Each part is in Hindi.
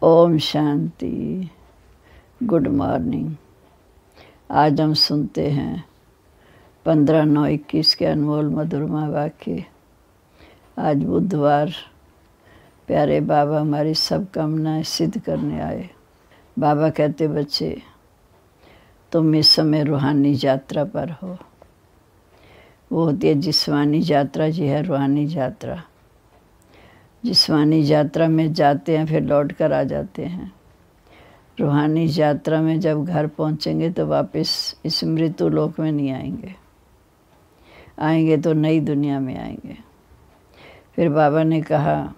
ओम शांति। Good morning. आज हम सुनते हैं 15/9/21 के अनमोल मधुरमा वाक्य। आज बुधवार, प्यारे बाबा हमारी सब कामनाएं सिद्ध करने आए। बाबा कहते, बच्चे तुम इस समय रूहानी यात्रा पर हो। वो होती है जिस्मानी यात्रा, जी है रूहानी यात्रा। जिस्मानी यात्रा में जाते हैं, फिर लौट कर आ जाते हैं। रूहानी यात्रा में जब घर पहुंचेंगे तो वापस इस मृत्यु लोक में नहीं आएंगे। आएंगे तो नई दुनिया में आएंगे। फिर बाबा ने कहा,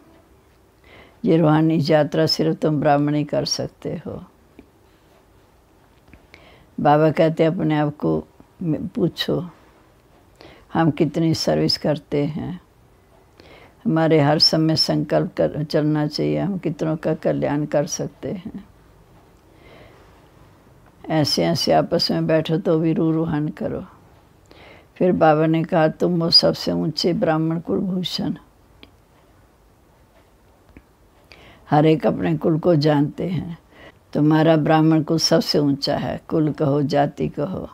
ये रूहानी यात्रा सिर्फ तुम ब्राह्मण ही कर सकते हो। बाबा कहते हैं, अपने आप को पूछो, हम कितनी सर्विस करते हैं। हमारे हर समय संकल्प कर चलना चाहिए, हम कितनों का कल्याण कर सकते हैं। ऐसे ऐसे आपस में बैठो तो भी रूहान करो। फिर बाबा ने कहा, तुम वो सबसे ऊंचे ब्राह्मण कुलभूषण। हर एक अपने कुल को जानते हैं। तुम्हारा ब्राह्मण कुल सबसे ऊंचा है। कुल कहो, जाति कहो,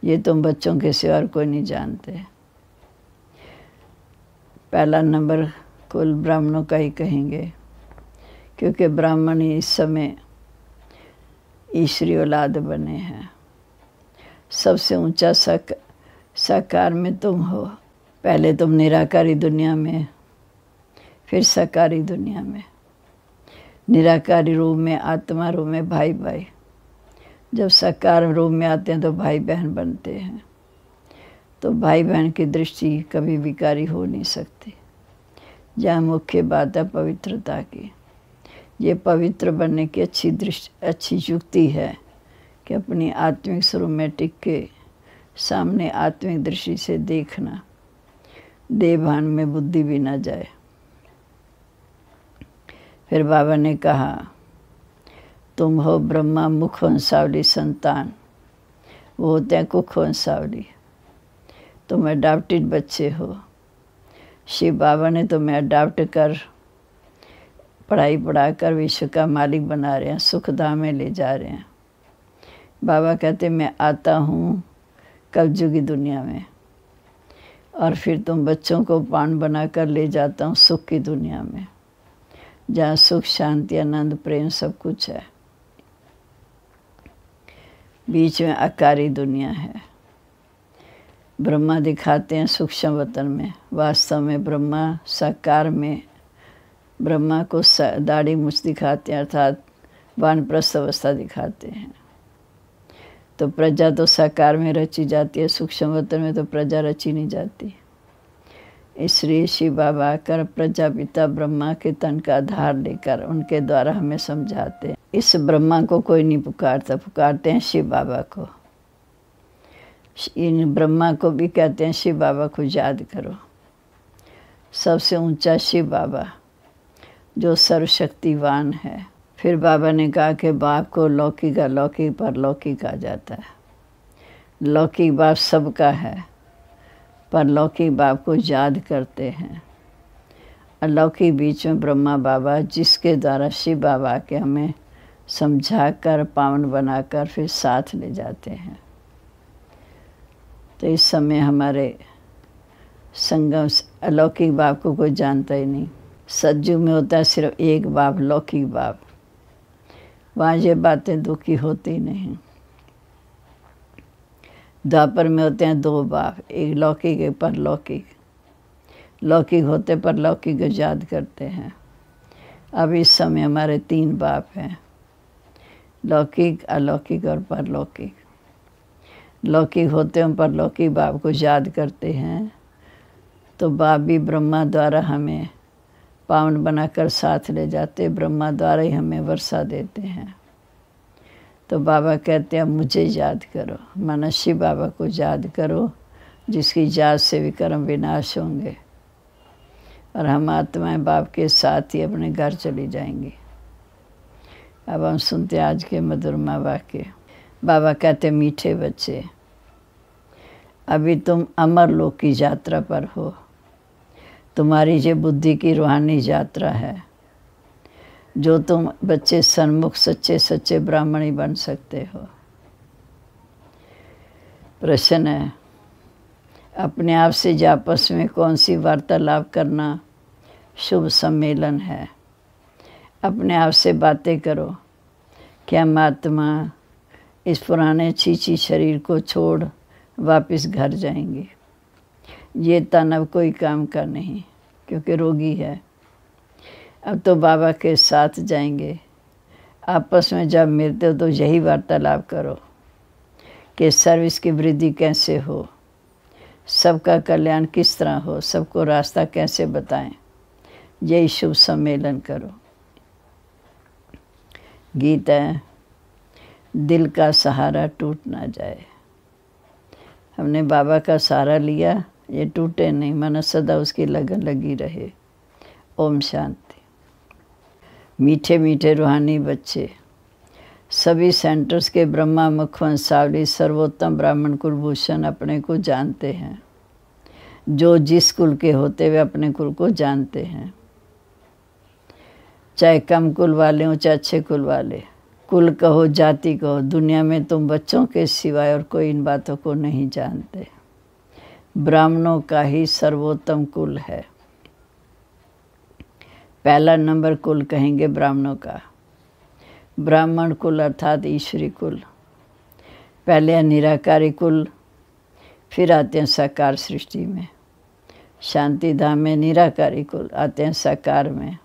ये तुम बच्चों के सिवा और कोई नहीं जानते। पहला नंबर कुल ब्राह्मणों का ही कहेंगे, क्योंकि ब्राह्मण ही इस समय ईश्वरी औलाद बने हैं। सबसे ऊंचा साकार में तुम हो। पहले तुम निराकारी दुनिया में, फिर साकारी दुनिया में। निराकारी रूप में, आत्मा रूप में भाई भाई। जब साकार रूप में आते हैं तो भाई बहन बनते हैं। तो भाई बहन की दृष्टि कभी विकारी हो नहीं सकती। जहाँ मुख्य बात है पवित्रता की। ये पवित्र बनने की अच्छी युक्ति है कि अपनी आत्मिक स्वरूप में टिक के सामने आत्मिक दृष्टि से देखना, देहभान में बुद्धि भी न जाए। फिर बाबा ने कहा, तुम हो ब्रह्मा मुख वंशावली संतान। वो होते हैं कुख वंशावली। तुम अडॉप्टेड बच्चे हो। शिव बाबा ने तुम्हें अडॉप्ट कर पढ़ाई पढ़ाकर विश्व का मालिक बना रहे हैं, सुखधाम में ले जा रहे हैं। बाबा कहते, मैं आता हूँ कलयुगी दुनिया में और फिर तुम बच्चों को पान बनाकर ले जाता हूँ सुख की दुनिया में, जहाँ सुख, शांति, आनंद, प्रेम सब कुछ है। बीच में आकारी दुनिया है। ब्रह्मा दिखाते हैं सूक्ष्म वतन में, वास्तव में ब्रह्मा साकार में ब्रह्मा को दाढ़ी मूछ दिखाते हैं, अर्थात वानप्रस्थ अवस्था दिखाते हैं। तो प्रजा तो साकार में रची जाती है, सूक्ष्म वतन में तो प्रजा रची नहीं जाती। इसलिए शिव बाबा आकर प्रजापिता ब्रह्मा के तन का आधार लेकर उनके द्वारा हमें समझाते हैं। इस ब्रह्मा को कोई नहीं पुकारता, पुकारते हैं शिव बाबा को। इन ब्रह्मा को भी कहते हैं शिव बाबा को याद करो। सबसे ऊंचा शिव बाबा जो सर्वशक्तिवान है। फिर बाबा ने कहा कि बाप को लौकिक अलौकिक परलौकिक कहा जाता है। लौकिक बाप सबका है, परलौकिक बाप को याद करते हैं। अलौकिक बीच में ब्रह्मा बाबा, जिसके द्वारा शिव बाबा के हमें समझाकर पावन बनाकर फिर साथ ले जाते हैं। तो इस समय हमारे संगम अलौकिक बाप को कोई जानता ही नहीं। सतयुग में होता है सिर्फ एक बाप, लौकिक बाप। वहाँ ये बातें दुखी होती नहीं। द्वापर में होते हैं दो बाप, एक लौकिक एक परलौकिक। लौकिक होते परलौकिक को याद करते हैं। अब इस समय हमारे 3 बाप हैं, लौकिक, अलौकिक और परलौकिक। लौकिक होते हैं परलौकिक बाप को याद करते हैं, तो बाप भी ब्रह्मा द्वारा हमें पावन बनाकर साथ ले जाते, ब्रह्मा द्वारा ही हमें वर्षा देते हैं। तो बाबा कहते हैं, मुझे याद करो, माना शिव बाबा को याद करो, जिसकी याद से विकर्म विनाश होंगे और हम आत्माएं बाप के साथ ही अपने घर चली जाएंगी। अब हम सुनते हैं आज के मधुरमा वाक्य। बाबा कहते, मीठे बच्चे, अभी तुम अमर लोक की यात्रा पर हो। तुम्हारी ये बुद्धि की रूहानी यात्रा है। जो तुम बच्चे सन्मुख सच्चे सच्चे ब्राह्मण ही बन सकते हो। प्रश्न है, अपने आप से आपस में कौन सी वार्तालाप करना शुभ सम्मेलन है? अपने आप से बातें करो। क्या महात्मा इस पुराने छीछी शरीर को छोड़ वापस घर जाएंगे? ये तन अब कोई काम का नहीं, क्योंकि रोगी है। अब तो बाबा के साथ जाएंगे। आपस में जब मिलते हो तो यही वार्तालाप करो कि सर्विस की वृद्धि कैसे हो, सबका कल्याण किस तरह हो, सबको रास्ता कैसे बताएं। यही शुभ सम्मेलन करो। गीत है, दिल का सहारा टूट ना जाए। हमने बाबा का सहारा लिया, ये टूटे नहीं, मन सदा उसकी लगन लगी रहे। ओम शांति। मीठे मीठे रूहानी बच्चे, सभी सेंटर्स के ब्रह्मा मुखवंशावली सर्वोत्तम ब्राह्मण कुलभूषण अपने को जानते हैं। जो जिस कुल के होते वे अपने कुल को जानते हैं, चाहे कम कुल वाले हो चाहे अच्छे कुल वाले। कुल कहो जाति कहो, दुनिया में तुम बच्चों के सिवाय और कोई इन बातों को नहीं जानते। ब्राह्मणों का ही सर्वोत्तम कुल है। पहला नंबर कुल कहेंगे ब्राह्मणों का। ब्राह्मण कुल अर्थात ईश्वरी कुल। पहले निराकारी कुल, फिर आते हैं साकार सृष्टि में। शांति धाम में निराकारी कुल आते हैं साकार में।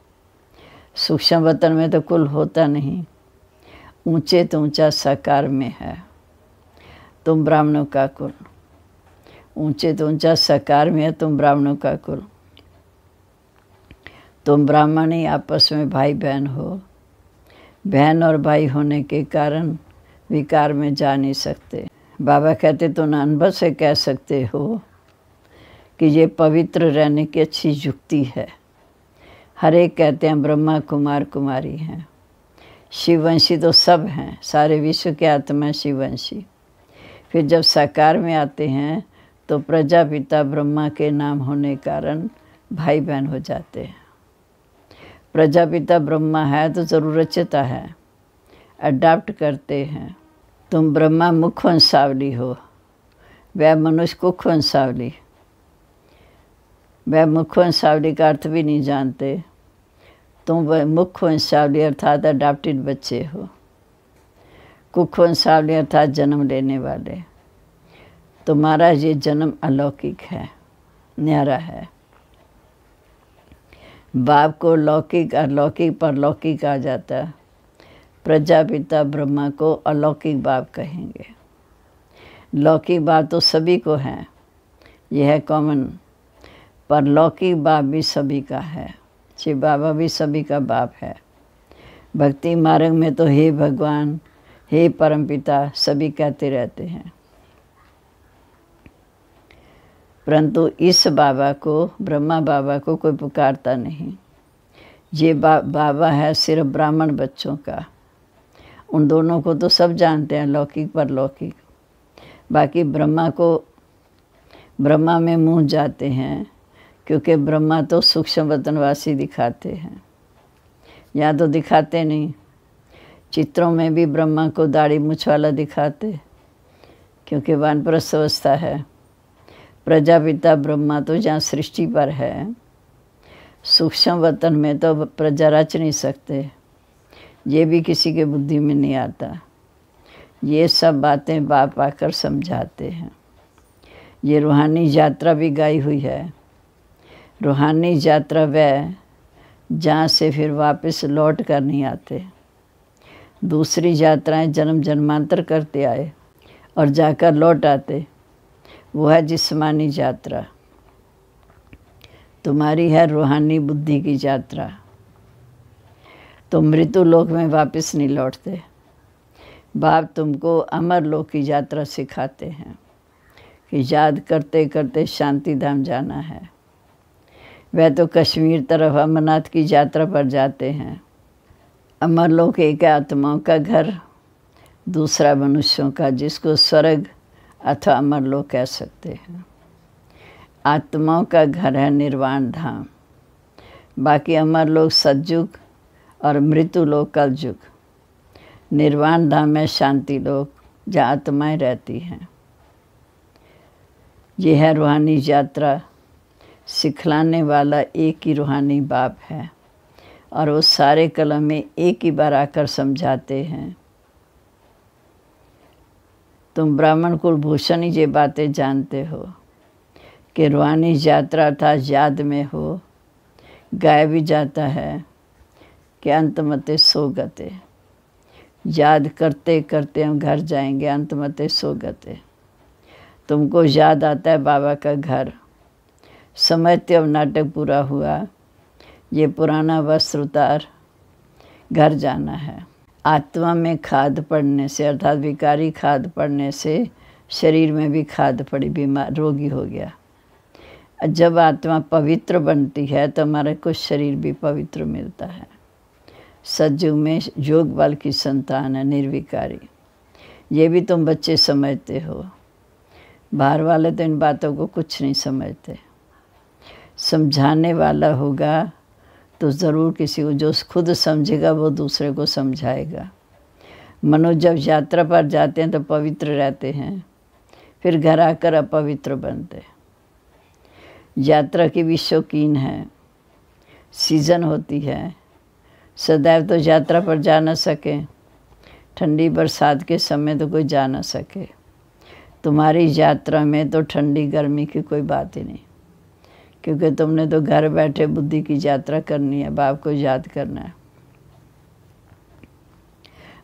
सूक्ष्म वतन में तो कुल होता नहीं, ऊंचे तो ऊंचा साकार में है। तुम ब्राह्मणों का कुल, ऊंचे तो ऊंचा साकार में है। तुम ब्राह्मणों का कुल। तुम ब्राह्मण ही आपस में भाई बहन हो। बहन और भाई होने के कारण विकार में जा नहीं सकते। बाबा कहते तो ना अनुभव से कह सकते हो कि ये पवित्र रहने की अच्छी युक्ति है। हर एक कहते हैं ब्रह्मा कुमार कुमारी हैं। शिववंशी तो सब हैं, सारे विश्व के आत्मा शिववंशी। फिर जब साकार में आते हैं तो प्रजापिता ब्रह्मा के नाम होने कारण भाई बहन हो जाते हैं। प्रजापिता ब्रह्मा है तो ज़रूरत है, अडाप्ट करते हैं। तुम ब्रह्मा मुखवंशावली हो, वह मनुष्य कुखवंशावली। वह मुखवंशावली का अर्थ भी नहीं जानते। तुम वह मुखवंशावली अर्थात अडाप्टेड बच्चे हो। कुखवंशावली अर्थात जन्म लेने वाले। तुम्हारा ये जन्म अलौकिक है, न्यारा है। बाप को लौकिक अलौकिक परलौकिक आ जाता है। प्रजापिता ब्रह्मा को अलौकिक बाप कहेंगे। लौकिक बाप तो सभी को है, यह है कॉमन। परलौकिक बाप भी सभी का है। शिव बाबा भी सभी का बाप है। भक्ति मार्ग में तो हे भगवान, हे परमपिता सभी कहते रहते हैं, परंतु इस बाबा को, ब्रह्मा बाबा को कोई पुकारता नहीं। ये बाबा है सिर्फ ब्राह्मण बच्चों का। उन दोनों को तो सब जानते हैं, लौकिक परलौकिक। बाकी ब्रह्मा को, ब्रह्मा में मुँह जाते हैं, क्योंकि ब्रह्मा तो सूक्ष्म वतनवासी दिखाते हैं, यहाँ तो दिखाते नहीं। चित्रों में भी ब्रह्मा को दाढ़ी मूछ वाला दिखाते, क्योंकि वानप्रस्थ अवस्था है। प्रजापिता ब्रह्मा तो जहाँ सृष्टि पर है, सूक्ष्म वतन में तो प्रजा रच नहीं सकते। ये भी किसी के बुद्धि में नहीं आता। ये सब बातें बाप आकर समझाते हैं। ये रूहानी यात्रा भी गाई हुई है। रूहानी यात्रा वह जहाँ से फिर वापस लौट कर नहीं आते। दूसरी यात्राएं जन्म जन्मांतर करते आए और जाकर लौट आते, वो है जिस्मानी यात्रा। तुम्हारी है रूहानी बुद्धि की यात्रा। तो मृत्यु लोक में वापस नहीं लौटते। बाप तुमको अमर लोक की यात्रा सिखाते हैं कि याद करते करते शांति धाम जाना है। वह तो कश्मीर तरफ अमरनाथ की यात्रा पर जाते हैं। अमर लोक एक आत्माओं का घर, दूसरा मनुष्यों का, जिसको स्वर्ग अथवा अमर लोक कह सकते हैं। आत्माओं का घर है निर्वाण धाम। बाकी अमर लोक सतयुग और मृत्यु लोक कलयुग, निर्वाण धाम में शांति लोक जहाँ आत्माएं रहती हैं। ये है रूहानी यात्रा। सिखलाने वाला एक ही रूहानी बाप है और वो सारे कलम में एक ही बार आकर समझाते हैं। तुम ब्राह्मण कुलभूषण ही ये बातें जानते हो कि रूहानी यात्रा अर्थात याद में हो, गाया भी जाता है कि अंतमते सो गते, याद करते करते हम घर जाएंगे, अंतमते सो गते। तुमको याद आता है बाबा का घर, समझते अब नाटक पूरा हुआ, ये पुराना वस्त्र उतार घर जाना है। आत्मा में खाद पड़ने से अर्थात विकारी खाद पड़ने से शरीर में भी खाद पड़ी, बीमार रोगी हो गया। जब आत्मा पवित्र बनती है तो हमारे को शरीर भी पवित्र मिलता है। सतयुग में योग बल की संतान है निर्विकारी। ये भी तुम बच्चे समझते हो, बाहर वाले तो इन बातों को कुछ नहीं समझते। समझाने वाला होगा तो ज़रूर किसी को, जो खुद समझेगा वो दूसरे को समझाएगा। मनुष्य जब यात्रा पर जाते हैं तो पवित्र रहते हैं, फिर घर आकर अपवित्र बनते। यात्रा की भी शौकीन है, सीज़न होती है। सदैव तो यात्रा पर जा न सके, ठंडी बरसात के समय तो कोई जा न सके। तुम्हारी यात्रा में तो ठंडी गर्मी की कोई बात ही नहीं, क्योंकि तुमने तो घर बैठे बुद्धि की यात्रा करनी है, बाप को याद करना है।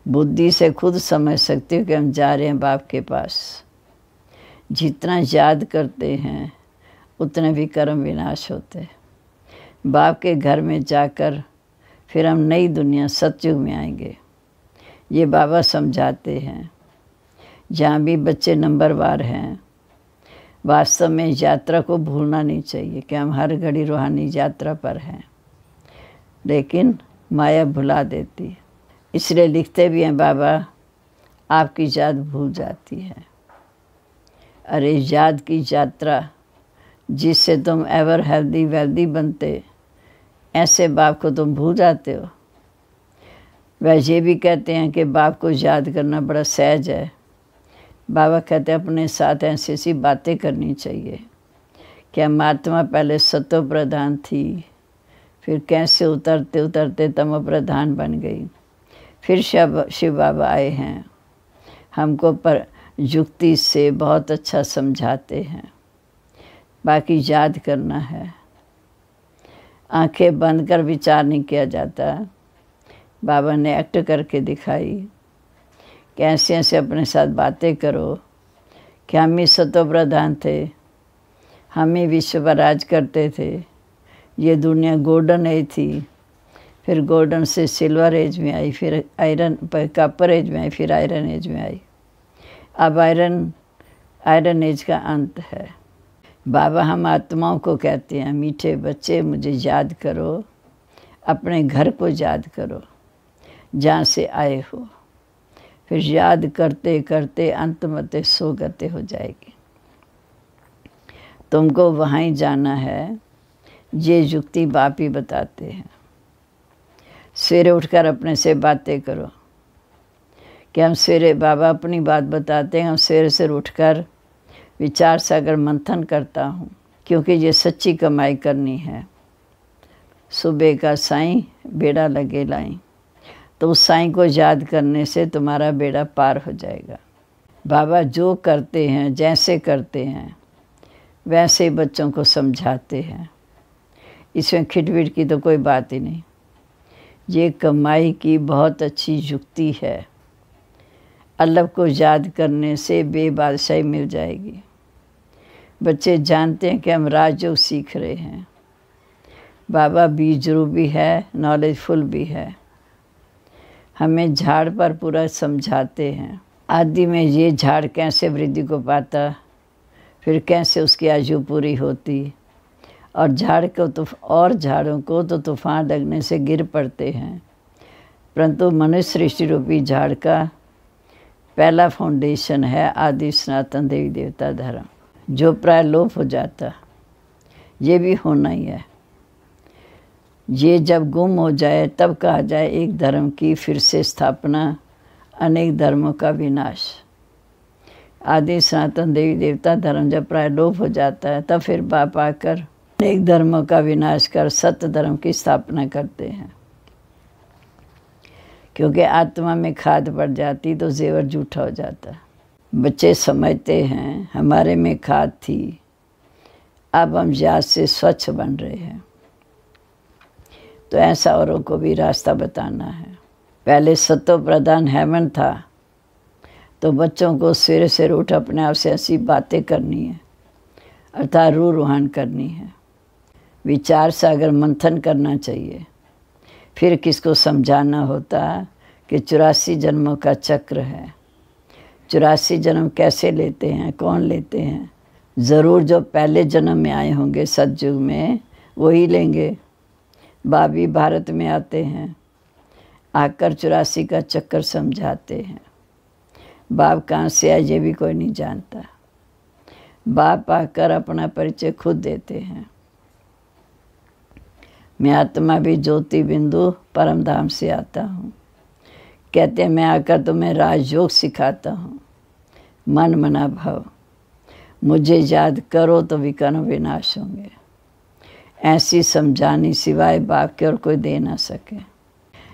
बुद्धि से खुद समझ सकते हो कि हम जा रहे हैं बाप के पास। जितना याद करते हैं उतने भी कर्म विनाश होते। बाप के घर में जाकर फिर हम नई दुनिया सतयुग में आएंगे, ये बाबा समझाते हैं। जहाँ भी बच्चे नंबरवार हैं, वास्तव में यात्रा को भूलना नहीं चाहिए कि हम हर घड़ी रूहानी यात्रा पर हैं, लेकिन माया भुला देती है। इसलिए लिखते भी हैं बाबा, आपकी याद भूल जाती है। अरे याद की यात्रा जिससे तुम एवर हेल्दी वेल्दी बनते, ऐसे बाप को तुम भूल जाते हो। वैसे भी कहते हैं कि बाप को याद करना बड़ा सहज है। बाबा कहते हैं अपने साथ ऐसी ऐसी बातें करनी चाहिए कि आत्मा पहले सतो प्रधान थी, फिर कैसे उतरते उतरते तमो प्रधान बन गई, फिर शिव बाबा आए हैं, हमको पर युक्ति से बहुत अच्छा समझाते हैं। बाकी याद करना है, आंखें बंद कर विचार नहीं किया जाता। बाबा ने एक्ट करके दिखाई, कैसे ऐसे अपने साथ बातें करो कि हम ही सतो प्रधान थे, हम ही विश्व पर राज करते थे। ये दुनिया गोल्डन एज थी, फिर गोल्डन से सिल्वर एज में आई, फिर आयरन कॉपर एज में आई, फिर आयरन एज में आई। अब आयरन एज का अंत है। बाबा हम आत्माओं को कहते हैं, मीठे बच्चे मुझे याद करो, अपने घर को याद करो जहाँ से आए हो। फिर याद करते करते अंतमते सो गते हो जाएगी। तुमको वहाँ ही जाना है, ये युक्ति बाप ही बताते हैं। सवेरे उठकर अपने से बातें करो कि हम सवेरे, बाबा अपनी बात बताते हैं, हम सवेरे से उठकर विचार सागर मंथन करता हूँ, क्योंकि ये सच्ची कमाई करनी है। सुबह का साईं बेड़ा लगे लाई, तो उस साईं को याद करने से तुम्हारा बेड़ा पार हो जाएगा। बाबा जो करते हैं, जैसे करते हैं, वैसे बच्चों को समझाते हैं। इसमें खिटपिट की तो कोई बात ही नहीं। ये कमाई की बहुत अच्छी युक्ति है। अल्लाह को याद करने से बेबादशाही मिल जाएगी। बच्चे जानते हैं कि हम राजयोग सीख रहे हैं। बाबा बीजरू भी है, नॉलेजफुल भी है। हमें झाड़ पर पूरा समझाते हैं। आदि में ये झाड़ कैसे वृद्धि को पाता, फिर कैसे उसकी आयु पूरी होती, और झाड़ को तो और झाड़ों को तो तूफान लगने से गिर पड़ते हैं, परंतु मनुष्य सृष्टि रूपी झाड़ का पहला फाउंडेशन है आदि सनातन देवी देवता धर्म, जो प्राय लोप हो जाता। ये भी होना ही है। ये जब गुम हो जाए तब कहा जाए एक धर्म की फिर से स्थापना, अनेक धर्मों का विनाश। आदि सनातन देवी देवता धर्म जब प्राय लोप हो जाता है तब फिर बाप आकर अनेक धर्मों का विनाश कर सत्य धर्म की स्थापना करते हैं। क्योंकि आत्मा में खाद पड़ जाती तो जेवर झूठा हो जाता। बच्चे समझते हैं हमारे में खाद थी, अब हम याद से स्वच्छ बन रहे हैं। तो ऐसा औरों को भी रास्ता बताना है। पहले सत्व प्रधान हेमन था, तो बच्चों को सवेरे सवेरे उठ अपने आप से ऐसी बातें करनी है, अर्थात रूह रूहान करनी है। विचार सागर मंथन करना चाहिए। फिर किसको समझाना होता कि 84 जन्मों का चक्र है। 84 जन्म कैसे लेते हैं, कौन लेते हैं? ज़रूर जो पहले जन्म में आए होंगे सतयुग में वही लेंगे। बाबी भारत में आते हैं, आकर 84 का चक्कर समझाते हैं। बाप कहाँ से आए ये भी कोई नहीं जानता। बाप आकर अपना परिचय खुद देते हैं। मैं आत्मा भी ज्योति बिंदु परम धाम से आता हूँ। कहते हैं मैं आकर तुम्हें राजयोग सिखाता हूँ। मन मना भव, मुझे याद करो तो विकर्म विनाश होंगे। ऐसी समझानी सिवाय बाप के और कोई दे ना सके।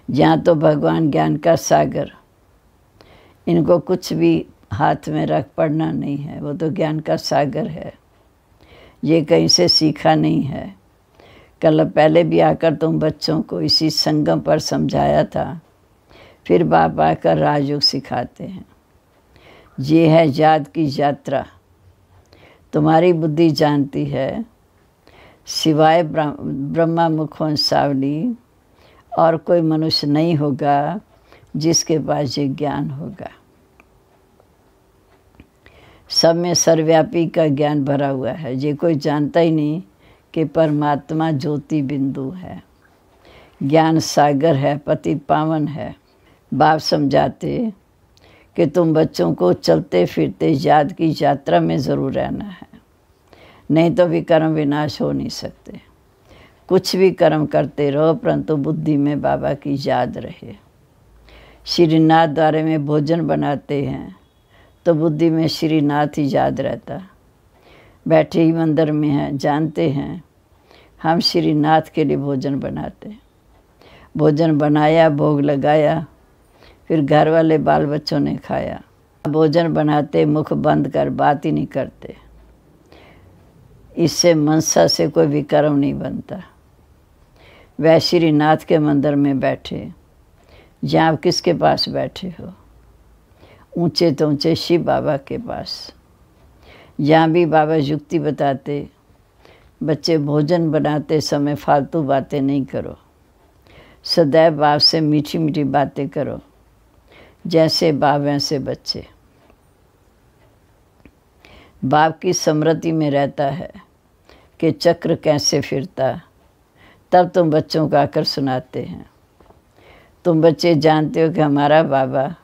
यहाँ तो भगवान ज्ञान का सागर, इनको कुछ भी हाथ में रख पढ़ना नहीं है। वो तो ज्ञान का सागर है, ये कहीं से सीखा नहीं है। कल पहले भी आकर तुम बच्चों को इसी संगम पर समझाया था। फिर बाप आकर राजयोग सिखाते हैं। ये है याद की यात्रा। तुम्हारी बुद्धि जानती है सिवाय ब्रह्मा मुखवंशावली और कोई मनुष्य नहीं होगा जिसके पास ये ज्ञान होगा। सब में सर्वव्यापी का ज्ञान भरा हुआ है। ये कोई जानता ही नहीं कि परमात्मा ज्योति बिंदु है, ज्ञान सागर है, पतित पावन है। बाप समझाते कि तुम बच्चों को चलते फिरते याद की यात्रा में ज़रूर रहना है, नहीं तो भी कर्म विनाश हो नहीं सकते। कुछ भी कर्म करते रहो परंतु बुद्धि में बाबा की याद रहे। श्रीनाथ द्वारे में भोजन बनाते हैं तो बुद्धि में श्रीनाथ ही याद रहता। बैठे ही मंदिर में हैं, जानते हैं हम श्रीनाथ के लिए भोजन बनाते। भोजन बनाया, भोग लगाया, फिर घर वाले बाल बच्चों ने खाया। भोजन बनाते मुख बंद कर बात ही नहीं करते। इससे मनसा से कोई विकर्म नहीं बनता। वह श्रीनाथ के मंदिर में बैठे, जहाँ आप किसके पास बैठे हो? ऊंचे तो ऊंचे शिव बाबा के पास। जहाँ भी बाबा युक्ति बताते, बच्चे भोजन बनाते समय फालतू बातें नहीं करो, सदैव बाप से मीठी मीठी बातें करो। जैसे बाप वैसे बच्चे। बाप की स्मृति में रहता है कि चक्र कैसे फिरता, तब तुम बच्चों को आकर सुनाते हैं। तुम बच्चे जानते हो कि हमारा बाबा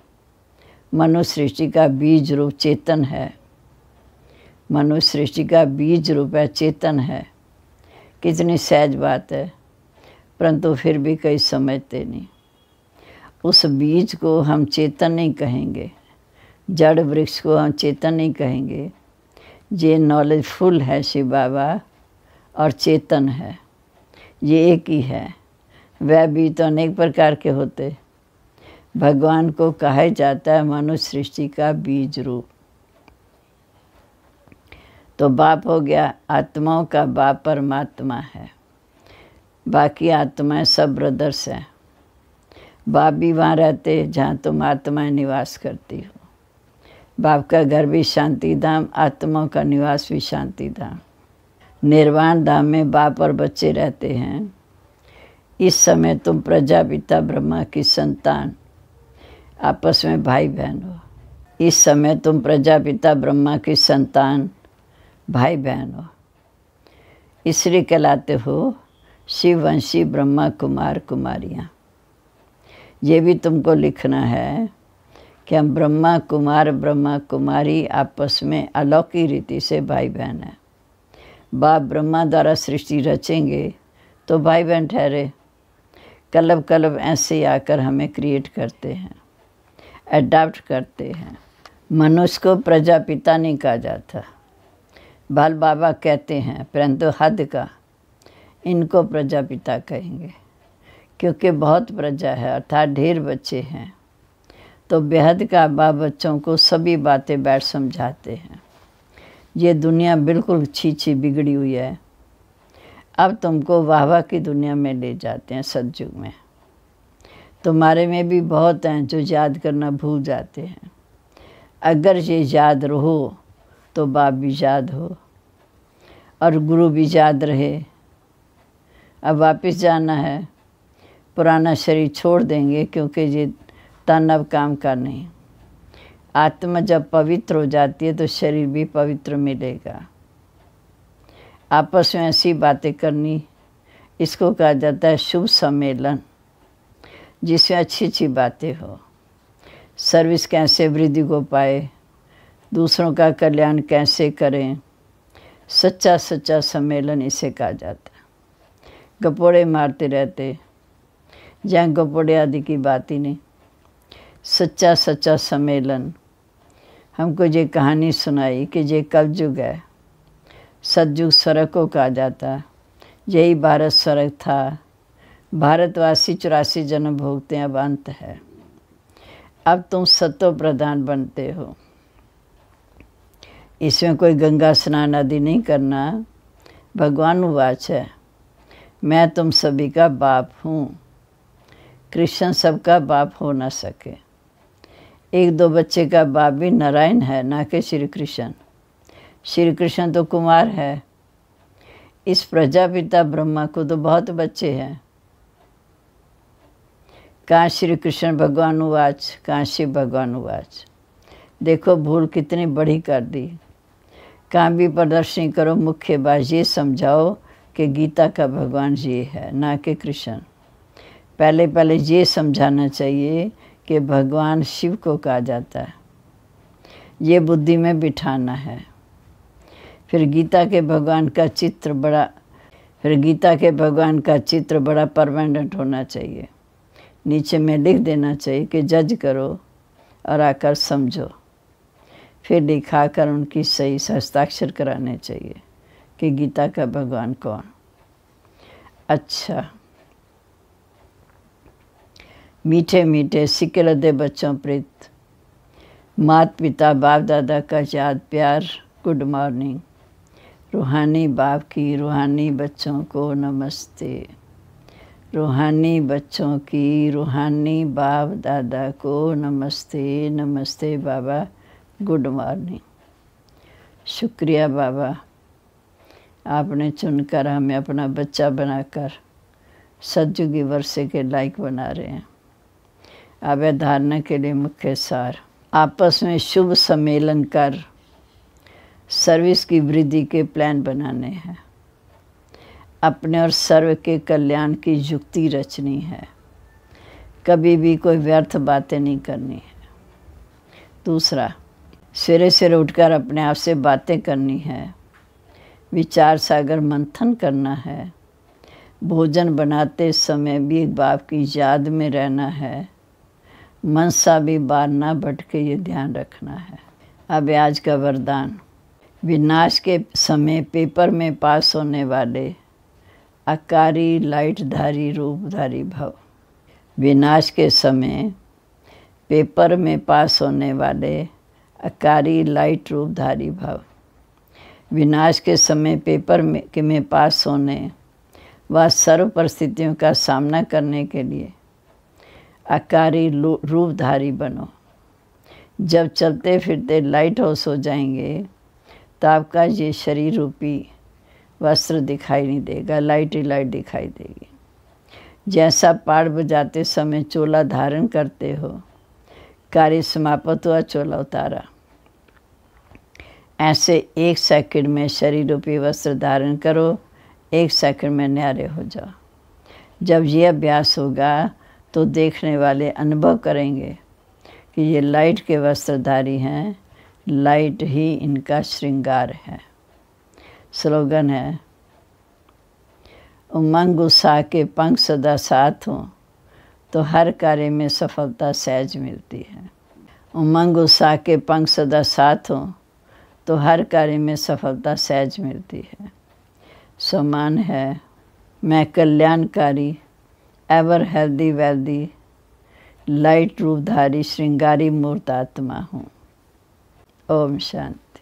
मनुष्य सृष्टि का बीज रूप चेतन है। मनुष्य सृष्टि का बीज रूप है, चेतन है। कितनी सहज बात है, परंतु फिर भी कई समझते नहीं। उस बीज को हम चेतन नहीं कहेंगे, जड़ वृक्ष को हम चेतन नहीं कहेंगे। ये नॉलेजफुल है शिव बाबा और चेतन है, ये एक ही है। वह भी तो अनेक प्रकार के होते। भगवान को कहा जाता है मनुष्य सृष्टि का बीज रूप। तो बाप हो गया, आत्माओं का बाप परमात्मा है। बाकी आत्माएं सब ब्रदर्स हैं। बाप भी वहाँ रहते जहाँ तुम आत्माएं निवास करती हो। बाप का घर भी शांति धाम, आत्माओं का निवास भी शांति धाम। निर्वाण धाम में बाप और बच्चे रहते हैं। इस समय तुम प्रजापिता ब्रह्मा की संतान, आपस में भाई बहन हो। इस समय तुम प्रजापिता ब्रह्मा की संतान, भाई बहन हो। इसलिए कहलाते हो शिववंशी ब्रह्मा कुमार कुमारियाँ। ये भी तुमको लिखना है कि हम ब्रह्मा कुमार ब्रह्मा कुमारी आपस में अलौकिक रीति से भाई बहन हैं। बाप ब्रह्मा द्वारा सृष्टि रचेंगे तो भाई बहन ठहरे। कलब कलब ऐसे ही आकर हमें क्रिएट करते हैं, अडॉप्ट करते हैं। मनुष्य को प्रजापिता नहीं कहा जाता, बाल बाबा कहते हैं, परंतु हद का इनको प्रजापिता कहेंगे, क्योंकि बहुत प्रजा है अर्थात ढेर बच्चे हैं। तो बेहद का बाप बच्चों को सभी बातें बैठ समझाते हैं। ये दुनिया बिल्कुल छी बिगड़ी हुई है, अब तुमको वाहवा की दुनिया में ले जाते हैं। सतयुग में तुम्हारे में भी बहुत हैं जो याद करना भूल जाते हैं। अगर ये याद रहो तो बाप भी याद हो और गुरु भी याद रहे। अब वापस जाना है, पुराना शरीर छोड़ देंगे, क्योंकि ये तन अब काम का नहीं। आत्मा जब पवित्र हो जाती है तो शरीर भी पवित्र मिलेगा। आपस में ऐसी बातें करनी, इसको कहा जाता है शुभ सम्मेलन, जिसमें अच्छी अच्छी बातें हो। सर्विस कैसे वृद्धि को पाए, दूसरों का कल्याण कैसे करें, सच्चा सच्चा सम्मेलन इसे कहा जाता है। गपोड़े मारते रहते, जहाँ गपोड़े आदि की बात ही नहीं। सच्चा सच्चा सम्मेलन। हमको ये कहानी सुनाई कि ये कलयुग है, सतयुग स्वर्ग को कहा जाता, यही भारत स्वर्ग था। भारतवासी 84 जन्म भोगते हैं, अब अंत है। अब तुम सतो प्रधान बनते हो। इसमें कोई गंगा स्नान आदि नहीं करना। भगवान उवाच है, मैं तुम सभी का बाप हूँ। कृष्ण सबका बाप हो ना सके। एक दो बच्चे का बाप भी नारायण है, ना कि श्री कृष्ण। श्री कृष्ण तो कुमार है। इस प्रजापिता ब्रह्मा को तो बहुत बच्चे हैं। कहाँ श्री कृष्ण भगवान उवाच, कहाँ शिव भगवान उवाच। देखो भूल कितनी बड़ी कर दी। कहाँ भी प्रदर्शनी करो, मुख्य बात ये समझाओ कि गीता का भगवान ये है, ना कि कृष्ण। पहले ये समझाना चाहिए कि भगवान शिव को कहा जाता है, ये बुद्धि में बिठाना है। फिर गीता के भगवान का चित्र बड़ा परमानेंट होना चाहिए। नीचे में लिख देना चाहिए कि जज करो और आकर समझो। फिर लिखाकर उनकी सही हस्ताक्षर कराने चाहिए कि गीता का भगवान कौन। अच्छा, मीठे मीठे सिक्के लदे बच्चों प्रीत, माता पिता बाप दादा का याद प्यार, गुड मॉर्निंग। रूहानी बाप की रूहानी बच्चों को नमस्ते। रूहानी बच्चों की रूहानी बाप दादा को नमस्ते। नमस्ते बाबा, गुड मॉर्निंग। शुक्रिया बाबा, आपने चुनकर हमें अपना बच्चा बनाकर सतयुगी वर्षे के लायक बना रहे हैं। अब धारणा के लिए मुख्य सार, आपस में शुभ सम्मेलन कर सर्विस की वृद्धि के प्लान बनाने हैं। अपने और सर्व के कल्याण की युक्ति रचनी है। कभी भी कोई व्यर्थ बातें नहीं करनी है। दूसरा, सवेरे सवेरे उठकर अपने आप से बातें करनी है। विचार सागर मंथन करना है। भोजन बनाते समय भी एक बाप की याद में रहना है। मनसा भी बार ना भटके, ये ध्यान रखना है। अब आज का वरदान, विनाश के समय पेपर में पास होने वाले आकारी लाइटधारी रूपधारी भव। विनाश के समय पेपर में पास होने वाले आकारी लाइट रूपधारी भव। विनाश के समय पेपर में पास होने व सर्व परिस्थितियों का सामना करने के लिए आकारी रूपधारी बनो। जब चलते फिरते लाइट हाउस हो जाएंगे तो आपका ये शरीर रूपी वस्त्र दिखाई नहीं देगा, लाइट ही लाइट दिखाई देगी। जैसा पाड़ बजाते समय चोला धारण करते हो, कार्य समाप्त हुआ, चोला उतारा, ऐसे 1 सेकंड में शरीर रूपी वस्त्र धारण करो, 1 सेकंड में न्यारे हो जाओ। जब ये अभ्यास होगा तो देखने वाले अनुभव करेंगे कि ये लाइट के वस्त्रधारी हैं, लाइट ही इनका श्रृंगार है। स्लोगन है, उमंग उत्साह के पंख सदा साथ हों, तो हर कार्य में सफलता सहज मिलती है। उमंग उत्साह के पंख सदा साथ हों तो हर कार्य में सफलता सहज मिलती है। समान है मैं कल्याणकारी, एवर हेल्दी वेल्दी, लाइट रूपधारी श्रृंगारी मूर्त आत्मा हूँ। ओम शांति।